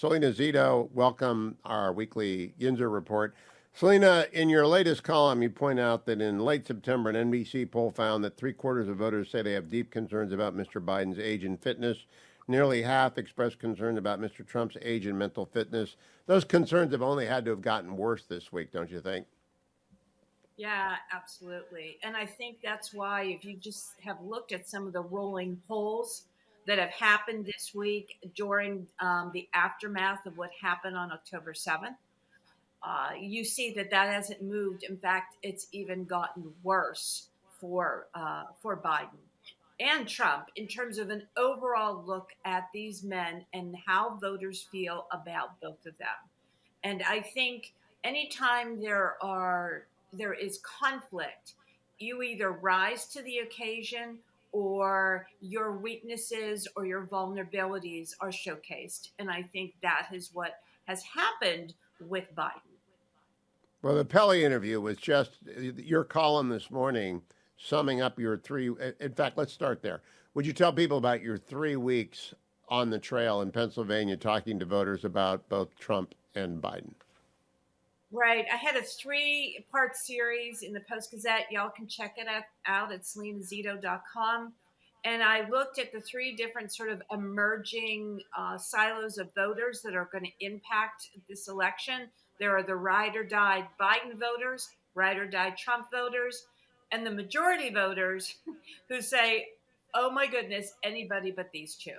Salena Zito, welcome our weekly Yinzer report. Salena, in your latest column, you point out that in late September, an NBC poll found that three-quarters of voters say they have deep concerns about Mr. Biden's age and fitness. Nearly half expressed concern about Mr. Trump's age and mental fitness. Those concerns have only had to have gotten worse this week, don't you think? Yeah, absolutely. And I think that's why, if you just have looked at some of the rolling polls that have happened this week during the aftermath of what happened on October 7th, you see that that hasn't moved. In fact, it's even gotten worse for Biden and Trump in terms of an overall look at these men and how voters feel about both of them. And I think anytime there is conflict, you either rise to the occasion or your weaknesses or your vulnerabilities are showcased. And I think that is what has happened with Biden. Well, the Pele interview was just your column this morning, summing up your three. In fact, let's start there. Would you tell people about your 3 weeks on the trail in Pennsylvania talking to voters about both Trump and Biden? Right. I had a 3-part series in the Post Gazette. Y'all can check it out at selenazito.com. And I looked at the three different sort of emerging silos of voters that are going to impact this election. There are the ride or die Biden voters, ride or die Trump voters, and the majority voters who say, oh my goodness, anybody but these two.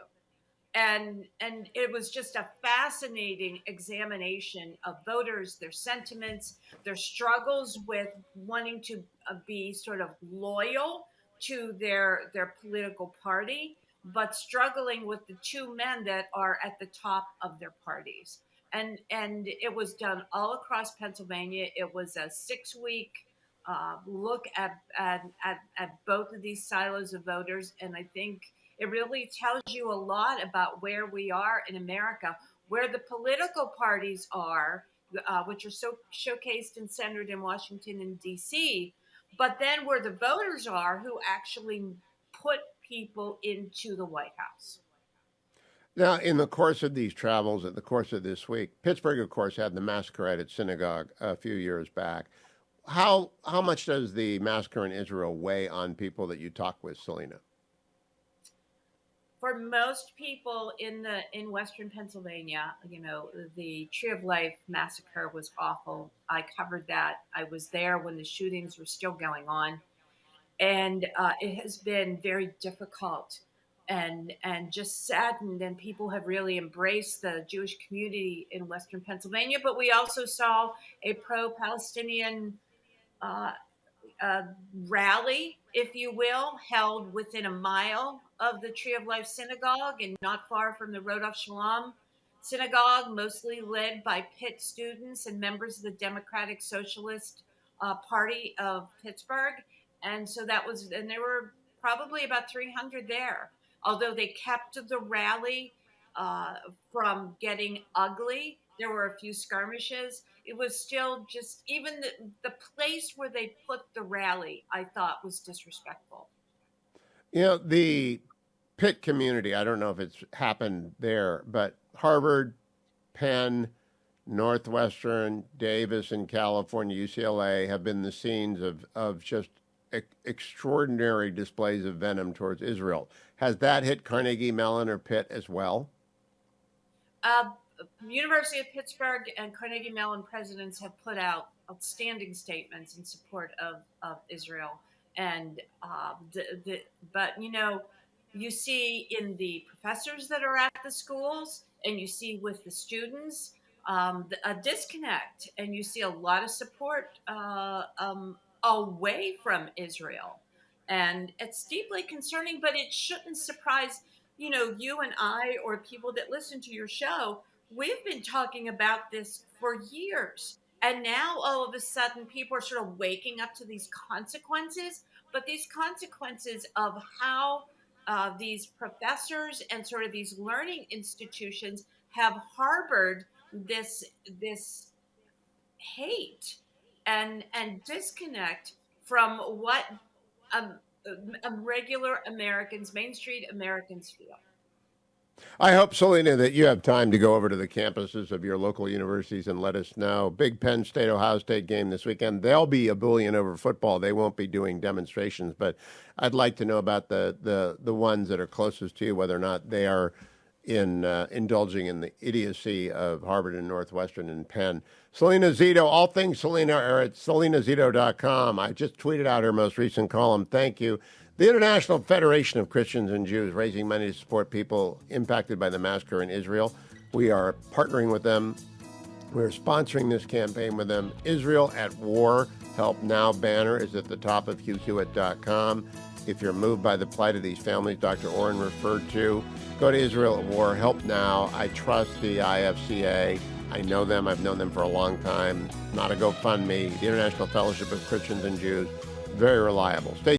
And it was just a fascinating examination of voters, their sentiments, their struggles with wanting to be sort of loyal to their political party, but struggling with the two men that are at the top of their parties. And it was done all across Pennsylvania. It was a 6 week look at both of these silos of voters. And I think it really tells you a lot about where we are in America, where the political parties are, which are so showcased and centered in Washington and D.C., but then where the voters are who actually put people into the White House. Now, in the course of these travels, in the course of this week, Pittsburgh, of course, had the massacre at its synagogue a few years back. How much does the massacre in Israel weigh on people that you talk with, Salena? For most people in Western Pennsylvania, the Tree of Life massacre was awful. I covered that. I was there when the shootings were still going on, and it has been very difficult and just saddened. And people have really embraced the Jewish community in Western Pennsylvania. But we also saw a pro-Palestinian uh, uh, rally, if you will, held within a mile of the Tree of Life Synagogue and not far from the Rodolph Shalom Synagogue, mostly led by Pitt students and members of the Democratic Socialist Party of Pittsburgh. And so and there were probably about 300 there. Although they kept the rally uh, from getting ugly, there were a few skirmishes. It was still just, even the place where they put the rally, I thought was disrespectful. The Pitt community, I don't know if it's happened there, but Harvard, Penn, Northwestern, Davis in California, UCLA have been the scenes of just extraordinary displays of venom towards Israel. Has that hit Carnegie Mellon or Pitt as well? Uh, University of Pittsburgh and Carnegie Mellon presidents have put out outstanding statements in support of Israel. And but you see in the professors that are at the schools, and you see with the students a disconnect, and you see a lot of support away from Israel, and it's deeply concerning. But it shouldn't surprise you and I, or people that listen to your show. We've been talking about this for years. And now all of a sudden people are sort of waking up to these consequences, but these consequences of how these professors and sort of these learning institutions have harbored this hate and disconnect from what um, regular Americans, Main Street Americans feel. I hope, Salena, that you have time to go over to the campuses of your local universities and let us know. Big Penn State, Ohio State game this weekend. They'll be ebullient over football. They won't be doing demonstrations, but I'd like to know about the ones that are closest to you, whether or not they are indulging in the idiocy of Harvard and Northwestern and Penn. Salena Zito, all things Salena are at salenazito.com. I just tweeted out her most recent column. Thank you. The International Federation of Christians and Jews, raising money to support people impacted by the massacre in Israel. We are partnering with them. We're sponsoring this campaign with them. Israel at War, Help Now banner is at the top of hughhewitt.com. If you're moved by the plight of these families Dr. Oren referred to, go to Israel at War, Help Now. I trust the IFCA. I know them. I've known them for a long time. Not a GoFundMe. The International Fellowship of Christians and Jews. Very reliable. Stay